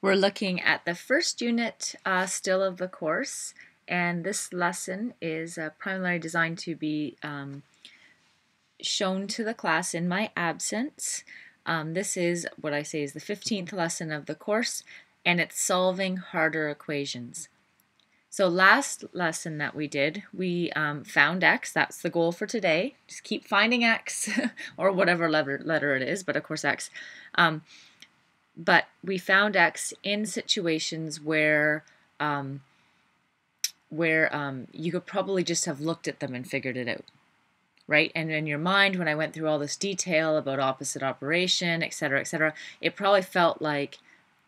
We're looking at the first unit still of the course, and this lesson is primarily designed to be shown to the class in my absence. This is what I say is the 15th lesson of the course, and it's solving harder equations. So last lesson that we did, we found x. That's the goal for today. Just keep finding x, or whatever letter it is, but of course x. But we found x in situations where you could probably just have looked at them and figured it out, right? And in your mind, when I went through all this detail about opposite operation, etc., it probably felt like,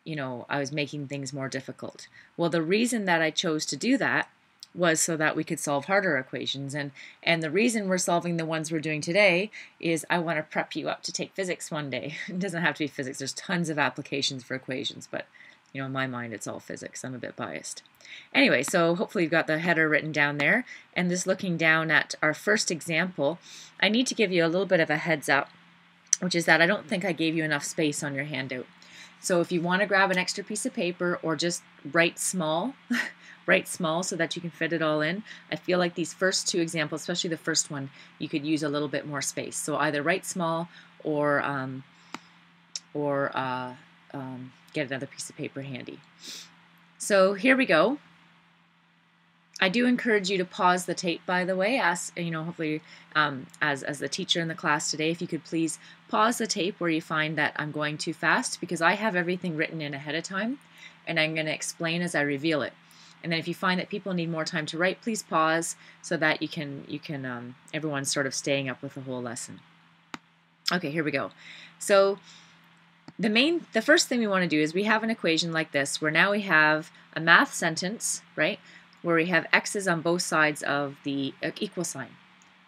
you know, I was making things more difficult. Well, the reason that I chose to do that was so that we could solve harder equations. And the reason we're solving the ones we're doing today is I want to prep you up to take physics one day. It doesn't have to be physics. There's tons of applications for equations, but you know, in my mind, it's all physics. I'm a bit biased. Anyway, so hopefully you've got the header written down there. And just looking down at our first example, I need to give you a little bit of a heads up, which is that I don't think I gave you enough space on your handout. So if you want to grab an extra piece of paper or just write small, write small so that you can fit it all in. I feel like these first two examples, especially the first one, you could use a little bit more space. So either write small or get another piece of paper handy. So here we go. I do encourage you to pause the tape, by the way. Ask, you know, hopefully as the teacher in the class today, if you could please pause the tape where you find that I'm going too fast, because I have everything written in ahead of time and I'm going to explain as I reveal it. And then if you find that people need more time to write, please pause so that you can everyone's sort of staying up with the whole lesson. Okay, here we go. So the first thing we want to do is we have an equation like this where now we have a math sentence, right, where we have x's on both sides of the equal sign.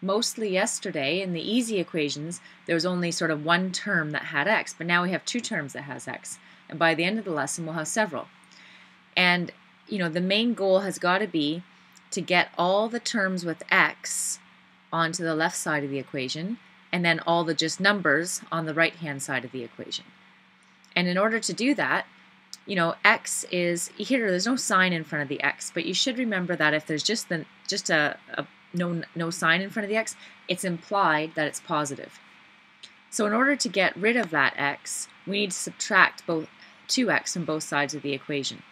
Mostly yesterday in the easy equations there was only sort of one term that had x, but now we have two terms that has x, and by the end of the lesson we'll have several. And you know, the main goal has got to be to get all the terms with x onto the left side of the equation and then all the just numbers on the right hand side of the equation. And in order to do that, you know, x is here, there's no sign in front of the x, but you should remember that if there's just no sign in front of the x, it's implied that it's positive. So in order to get rid of that x, we need to subtract both 2x from both sides of the equation.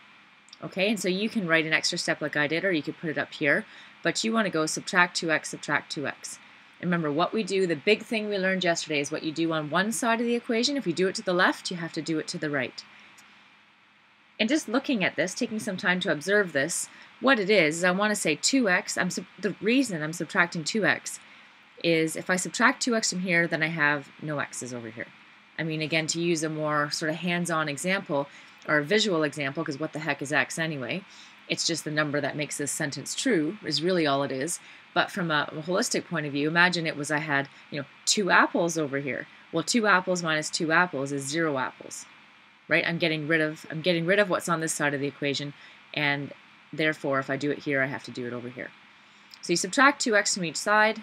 Okay, and so you can write an extra step like I did, or you could put it up here, but you want to go subtract 2x, subtract 2x. Remember what we do, the big thing we learned yesterday is what you do on one side of the equation. If you do it to the left, you have to do it to the right. And just looking at this, taking some time to observe this, what it is I want to say 2x, the reason I'm subtracting 2x is if I subtract 2x from here, then I have no x's over here. I mean, again, to use a more sort of hands-on example, or a visual example, because what the heck is x anyway? It's just the number that makes this sentence true, is really all it is. But from a holistic point of view, imagine it was I had, you know, 2 apples over here. Well, 2 apples minus 2 apples is 0 apples, right? I'm getting rid of what's on this side of the equation, and therefore, if I do it here, I have to do it over here. So you subtract 2x from each side,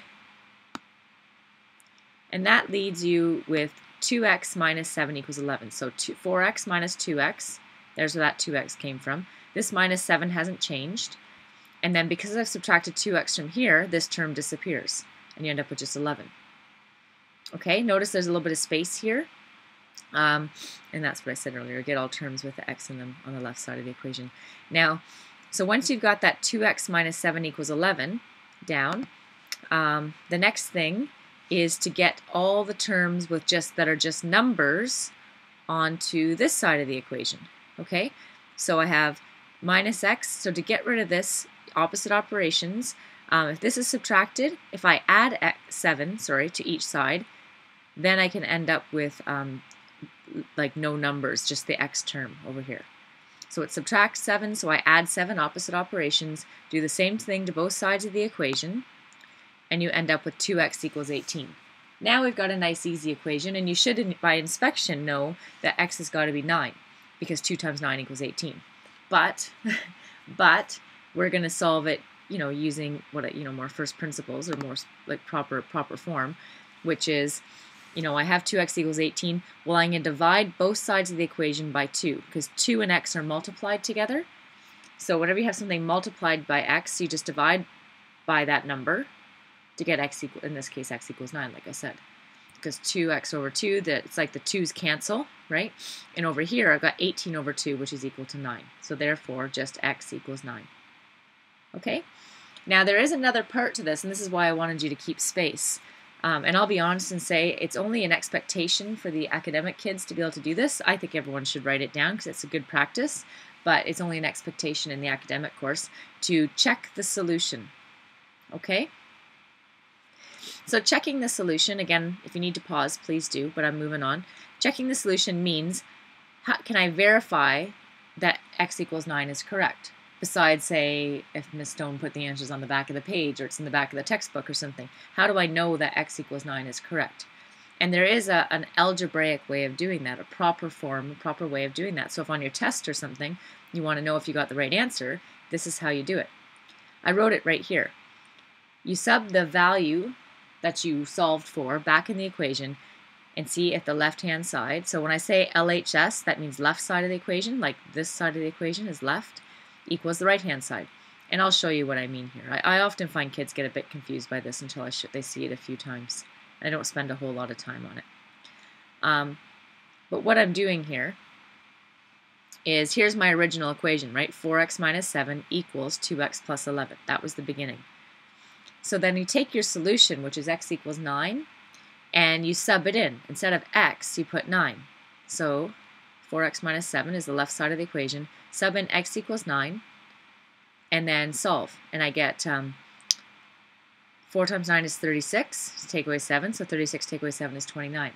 and that leaves you with 2x minus 7 equals 11. So 4x minus 2x, there's where that 2x came from. This minus 7 hasn't changed. And then because I've subtracted 2x from here, this term disappears. And you end up with just 11. Okay, notice there's a little bit of space here. And that's what I said earlier, get all terms with the x in them on the left side of the equation. Now, so once you've got that 2x minus 7 equals 11 down, the next thing is to get all the terms with that are just numbers onto this side of the equation. Okay, so I have minus x. So to get rid of this, opposite operations, if this is subtracted, if I add 7 to each side, then I can end up with like no numbers, just the x term over here. So it subtracts 7, so I add 7, opposite operations, do the same thing to both sides of the equation, and you end up with 2x equals 18. Now we've got a nice easy equation, and you should, by inspection, know that x has got to be 9, because 2 times 9 equals 18. But we're going to solve it, you know, using what, you know, more first principles, or more like proper form, which is, I have 2x equals 18. Well, I'm going to divide both sides of the equation by 2 because 2 and x are multiplied together. So whenever you have something multiplied by x, you just divide by that number to get x equal, in this case, x equals 9, like I said. Because 2x over 2, it's like the 2's cancel, right? And over here, I've got 18 over 2, which is equal to 9. So therefore, just x equals 9. Okay? Now, there is another part to this, and this is why I wanted you to keep space. And I'll be honest and say it's only an expectation for the academic kids to be able to do this. I think everyone should write it down because it's a good practice, but it's only an expectation in the academic course to check the solution. Okay? So checking the solution, again, if you need to pause, please do, but I'm moving on. Checking the solution means, can I verify that x equals 9 is correct? Besides, say, if Ms. Stone put the answers on the back of the page or it's in the back of the textbook or something. How do I know that x equals 9 is correct? And there is an algebraic way of doing that, a proper form, a proper way of doing that. So if on your test or something, you want to know if you got the right answer, this is how you do it. I wrote it right here. You sub the value that you solved for back in the equation and see if the left-hand side, so when I say LHS, that means left side of the equation, like this side of the equation is left, equals the right-hand side. And I'll show you what I mean here. I often find kids get a bit confused by this until they see it a few times. I don't spend a whole lot of time on it. But what I'm doing here is, here's my original equation, right? 4x minus 7 equals 2x plus 11. That was the beginning. So then you take your solution, which is x equals 9, and you sub it in. Instead of x, you put 9. So 4x minus 7 is the left side of the equation. Sub in x equals 9, and then solve. And I get 4 times 9 is 36, take away 7, so 36 take away 7 is 29.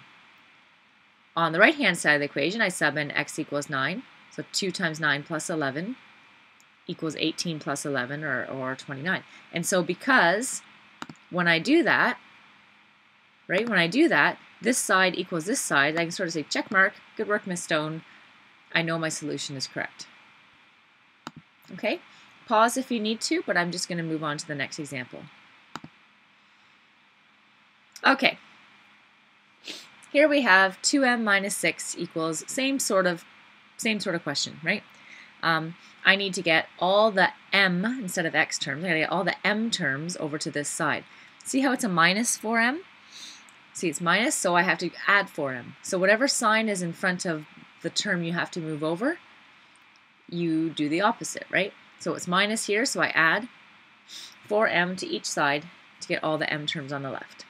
On the right-hand side of the equation, I sub in x equals 9, so 2 times 9 plus 11 equals 18 plus 11, or 29. And so because when I do that, right, when I do that, this side equals this side, I can sort of say, check mark, good work, Miss Stone. I know my solution is correct. Okay, pause if you need to, but I'm just going to move on to the next example. Okay, here we have 2m minus 6 equals same sort of question, right? I need to get all the m instead of x terms. I gotta get all the m terms over to this side. See how it's a minus 4m? See, it's minus, so I have to add 4m. So whatever sign is in front of the term you have to move over, you do the opposite, right? So it's minus here, so I add 4m to each side to get all the m terms on the left.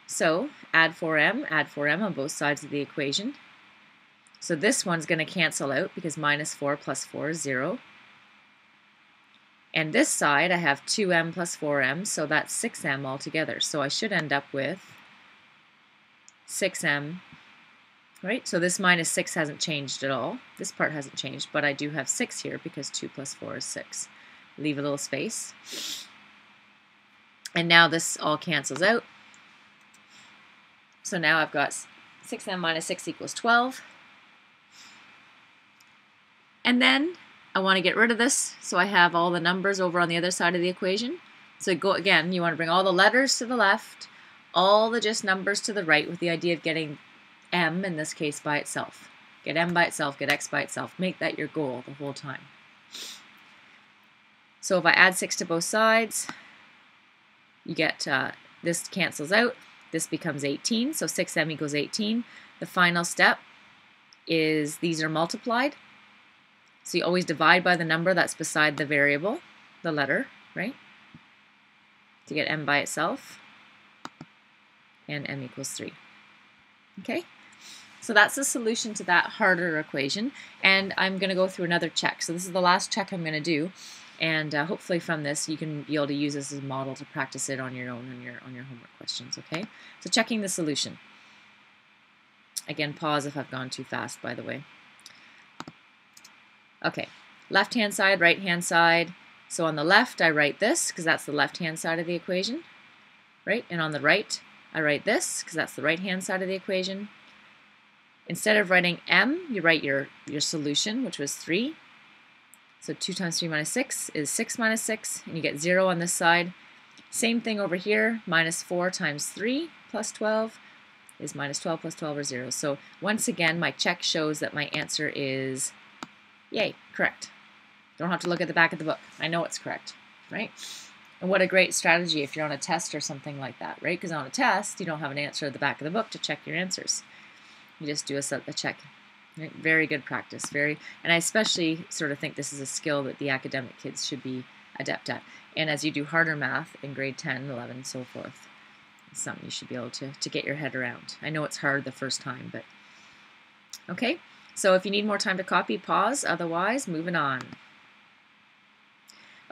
So add 4m on both sides of the equation. So this one's going to cancel out because minus 4 plus 4 is 0. And this side I have 2m plus 4m, so that's 6m altogether. So I should end up with 6m, right? So this minus 6 hasn't changed at all. This part hasn't changed, but I do have 6 here because 2 plus 4 is 6. Leave a little space. And now this all cancels out. So now I've got 6m minus 6 equals 12. And then I want to get rid of this, so I have all the numbers over on the other side of the equation. So go again, you want to bring all the letters to the left, all the just numbers to the right, with the idea of getting m, in this case, by itself. Get m by itself, get x by itself. Make that your goal the whole time. So if I add 6 to both sides, you get, this cancels out. This becomes 18, so 6m equals 18. The final step is these are multiplied. So you always divide by the number that's beside the variable, the letter, right? To get m by itself. And m equals 3. Okay? So that's the solution to that harder equation. And I'm going to go through another check. So this is the last check I'm going to do. And hopefully from this you can be able to use this as a model to practice it on your own on your homework questions, okay? So checking the solution. Again, pause if I've gone too fast, by the way. Okay, left-hand side, right-hand side. So on the left, I write this because that's the left-hand side of the equation, right? And on the right, I write this because that's the right-hand side of the equation. Instead of writing m, you write your solution, which was 3. So 2 times 3 minus 6 is 6 minus 6, and you get 0 on this side. Same thing over here, minus 4 times 3 plus 12. is minus 12 plus 12 or 0. So once again, my check shows that my answer is, yay, correct. Don't have to look at the back of the book. I know it's correct, right? And what a great strategy if you're on a test or something like that, right? Because on a test, you don't have an answer at the back of the book to check your answers. You just do a check. Right? Very good practice. And I especially sort of think this is a skill that the academic kids should be adept at. And as you do harder math in grade 10, 11, and so forth, it's something you should be able to get your head around. I know it's hard the first time, but okay. So if you need more time to copy, pause. Otherwise, moving on.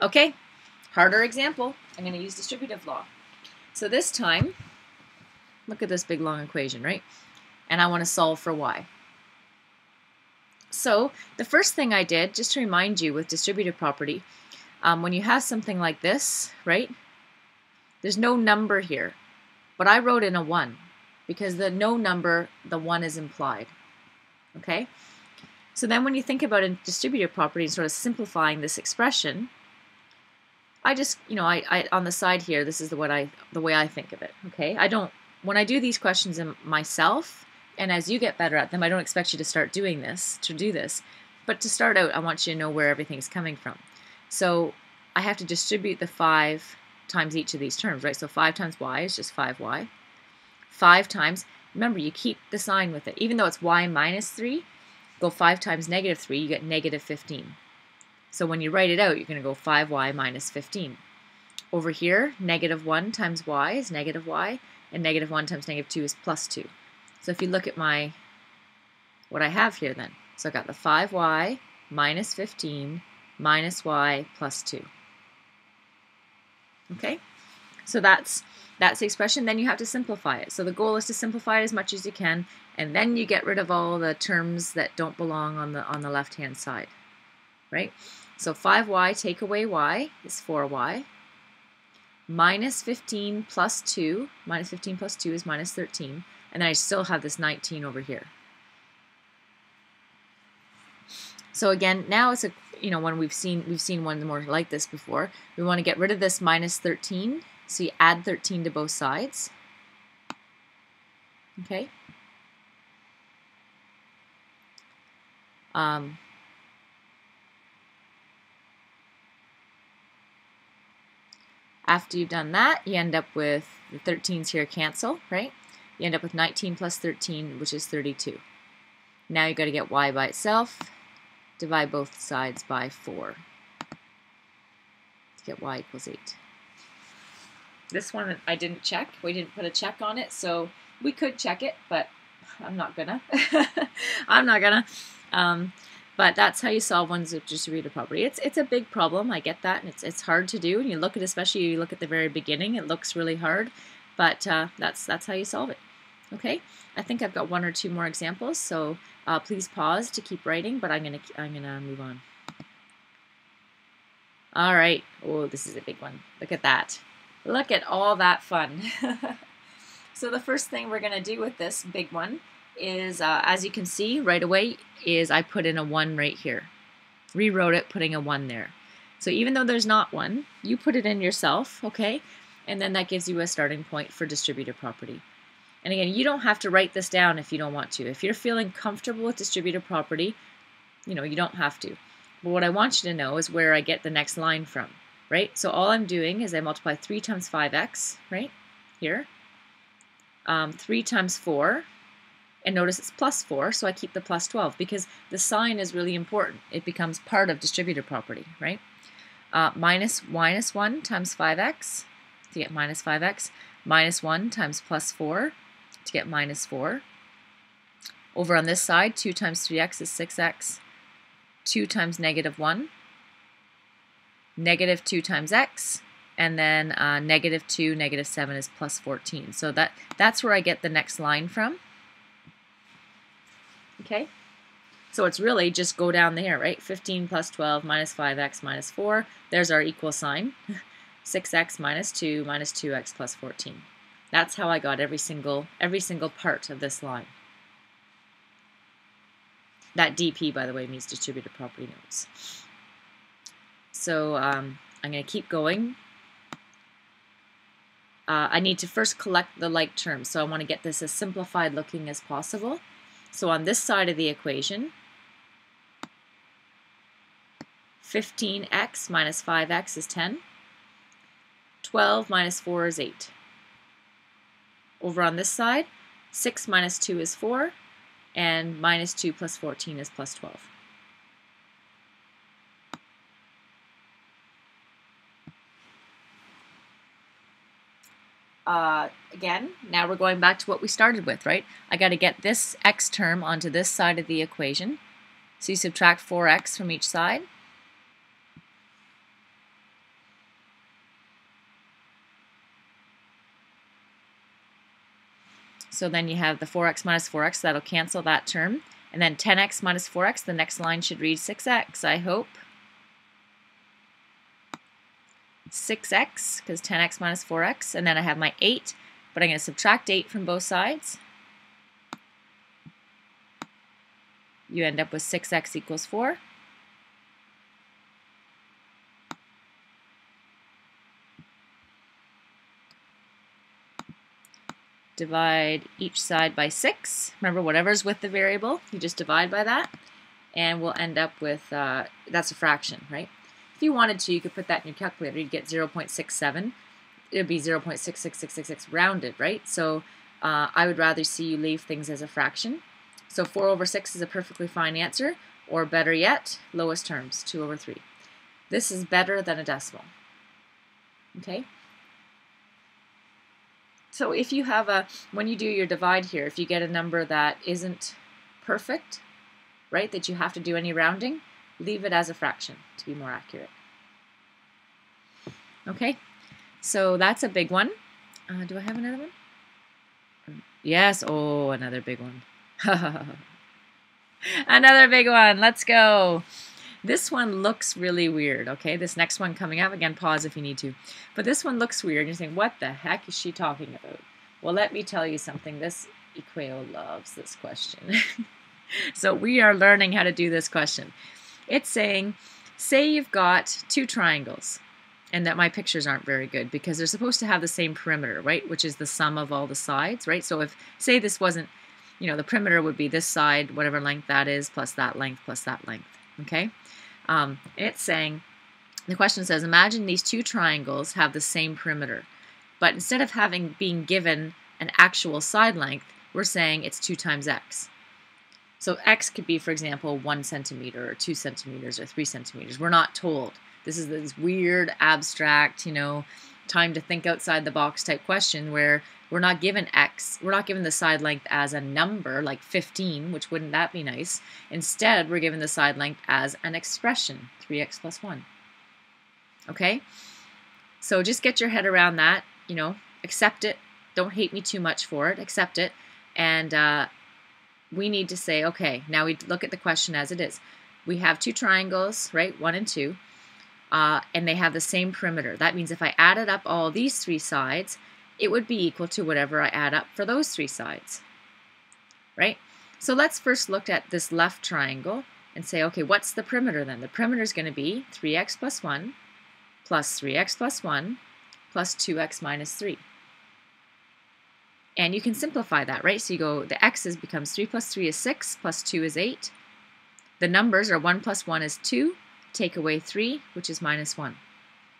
Okay, harder example. I'm going to use distributive law. So this time, look at this big long equation, right? And I want to solve for y. So the first thing I did, just to remind you with distributive property, when you have something like this, right, there's no number here. But I wrote in a 1 because the no number, the 1 is implied. Okay? So then when you think about a distributive property and sort of simplifying this expression, I just, I on the side here, this is the way I think of it. Okay? When I do these questions myself, and as you get better at them, I don't expect you to do this, but to start out, I want you to know where everything's coming from. So I have to distribute the 5 times each of these terms, right? So 5 times y is just 5y. 5 times, remember, you keep the sign with it. Even though it's y minus 3, go 5 times negative 3, you get negative 15. So when you write it out, you're going to go 5y minus 15. Over here, negative 1 times y is negative y, and negative 1 times negative 2 is plus 2. So if you look at what I have here then, so I've got the 5y minus 15 minus y plus 2. Okay, so that's the expression. Then you have to simplify it. So the goal is to simplify it as much as you can, and then you get rid of all the terms that don't belong on the left-hand side, right? So 5y take away y is 4y. Minus 15 plus 2, minus 15 plus 2 is minus 13. And then I still have this 19 over here. So again, now it's when we've seen one more like this before. We want to get rid of this minus 13. So you add 13 to both sides. Okay. After you've done that, you end up with the 13s here cancel, right? You end up with 19 plus 13, which is 32. Now you've got to get y by itself. Divide both sides by 4 to get y equals 8. This one I didn't check. We didn't put a check on it, so we could check it, but I'm not gonna. I'm not gonna. But that's how you solve one's distributive property. It's a big problem. I get that, and it's hard to do. And you look at, especially you look at the very beginning, it looks really hard, but that's how you solve it. Okay, I think I've got 1 or 2 more examples, so please pause to keep writing, but I'm gonna move on. All right. Oh, this is a big one. Look at that. Look at all that fun. So the first thing we're gonna do with this big one is, as you can see right away, is I put in a 1 right here. Rewrote it, putting a 1 there. So even though there's not one, you put it in yourself, okay? And then that gives you a starting point for distributive property. And again, you don't have to write this down if you don't want to. If you're feeling comfortable with distributive property, you don't have to. But what I want you to know is where I get the next line from, right? So all I'm doing is I multiply 3 times 5x, right, here. 3 times 4, and notice it's plus 4, so I keep the plus 12 because the sign is really important. It becomes part of distributive property, right? Minus 1 times 5x to get minus 5x, minus 1 times plus 4 to get minus 4. Over on this side, 2 times 3x is 6x, 2 times negative 1, negative 2 times x, and then negative 2, negative 7 is plus 14. So that's where I get the next line from. Okay, so it's really just go down there, right? 15 plus 12 minus 5x minus 4. There's our equal sign. 6x minus 2 minus 2x plus 14. That's how I got every single part of this line. That DP, by the way, means distributive property notes. So I'm going to keep going. I need to first collect the like terms. So I want to get this as simplified looking as possible. So on this side of the equation, 15x minus 5x is 10. 12 minus 4 is 8. Over on this side, 6 minus 2 is 4, and minus 2 plus 14 is plus 12. Again, now we're going back to what we started with, right? I got to get this x term onto this side of the equation. So you subtract 4x from each side. So then you have the 4x minus 4x, that'll cancel that term. And then 10x minus 4x, the next line should read 6x, I hope. 6x, because 10x minus 4x, and then I have my 8, but I'm going to subtract 8 from both sides. You end up with 6x equals 4. Divide each side by 6. Remember, whatever's with the variable, you just divide by that, and we'll end up with, that's a fraction, right? If you wanted to, you could put that in your calculator. You'd get 0.67. It would be 0.66666 rounded, right? So I would rather see you leave things as a fraction. So 4 over 6 is a perfectly fine answer, or better yet, lowest terms, 2 over 3. This is better than a decimal, okay? So if you have when you do your divide here, if you get a number that isn't perfect, right, that you have to do any rounding, leave it as a fraction to be more accurate. Okay, so that's a big one. Do I have another one? Yes, oh, another big one. Another big one, let's go. This one looks really weird, okay? This next one coming up, again, pause if you need to. But this one looks weird. You're saying, what the heck is she talking about? Well, let me tell you something. This Equeo loves this question. So we are learning how to do this question. It's saying, say you've got two triangles, and that my pictures aren't very good because they're supposed to have the same perimeter, right? Which is the sum of all the sides, right? So if, say this wasn't, you know, the perimeter would be this side, whatever length that is, plus that length, okay? It's saying, the question says, imagine these two triangles have the same perimeter, but instead of being given an actual side length, we're saying it's 2 times x. So x could be, for example, 1 centimeter or 2 centimeters or 3 centimeters. We're not told. This is this weird, abstract, you know, time to think outside the box type question where we're not given x, we're not given the side length as a number like 15, which wouldn't that be nice? Instead, we're given the side length as an expression, 3x plus 1. Okay? So just get your head around that, you know, accept it. Don't hate me too much for it. Accept it. And we need to say, okay, now we look at the question as it is. We have two triangles, right, 1 and 2, and they have the same perimeter. That means if I added up all these 3 sides, it would be equal to whatever I add up for those 3 sides, right? So let's first look at this left triangle and say, okay, what's the perimeter then? The perimeter is going to be 3x plus 1 plus 3x plus 1 plus 2x minus 3. And you can simplify that, right? So you go, the x's becomes 3 plus 3 is 6, plus 2 is 8. The numbers are 1 plus 1 is 2, take away 3, which is minus 1.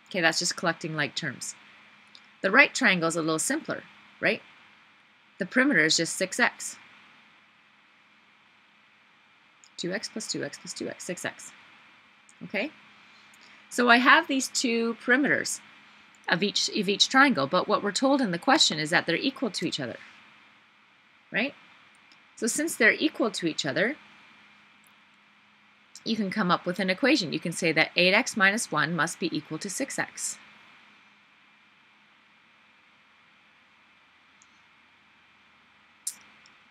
Okay, that's just collecting like terms. The right triangle is a little simpler, right? The perimeter is just 6x. 2x plus 2x plus 2x, 6x. Okay? So I have these two perimeters of each triangle, but what we're told in the question is that they're equal to each other, right? So since they're equal to each other, you can come up with an equation. You can say that 8x minus 1 must be equal to 6x.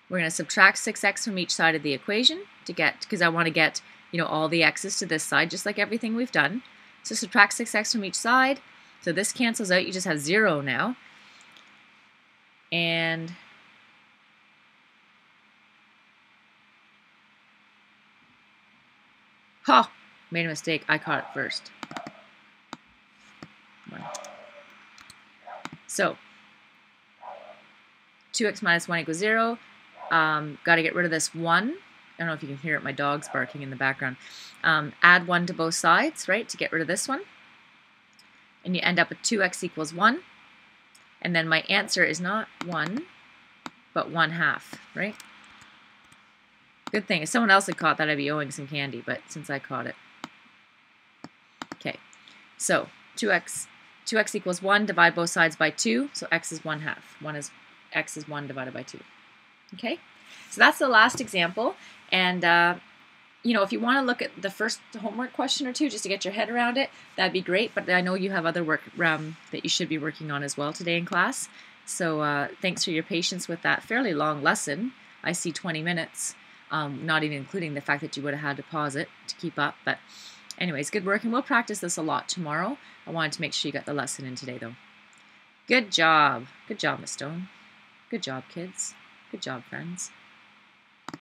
We're going to subtract 6x from each side of the equation to get, because I want to get, you know, all the x's to this side, just like everything we've done. So subtract 6x from each side. So this cancels out. You just have 0 now. And made a mistake. I caught it first. So 2x minus 1 equals 0. Got to get rid of this 1. I don't know if you can hear it, my dog's barking in the background. Add 1 to both sides, right, to get rid of this one. And you end up with 2x equals 1. And then my answer is not 1, but 1/2, right? Good thing. If someone else had caught that, I'd be owing some candy, but since I caught it. Okay, so 2x equals 1, divide both sides by 2, so x is 1/2. X is 1 divided by 2. Okay, so that's the last example, and you know, if you want to look at the first homework question or two just to get your head around it, that'd be great, but I know you have other work that you should be working on as well today in class, so thanks for your patience with that fairly long lesson. I see 20 minutes, not even including the fact that you would have had to pause it to keep up, but anyways, good work, and we'll practice this a lot tomorrow. I wanted to make sure you got the lesson in today, though. Good job, Miss Stone. Good job, kids. Good job, friends.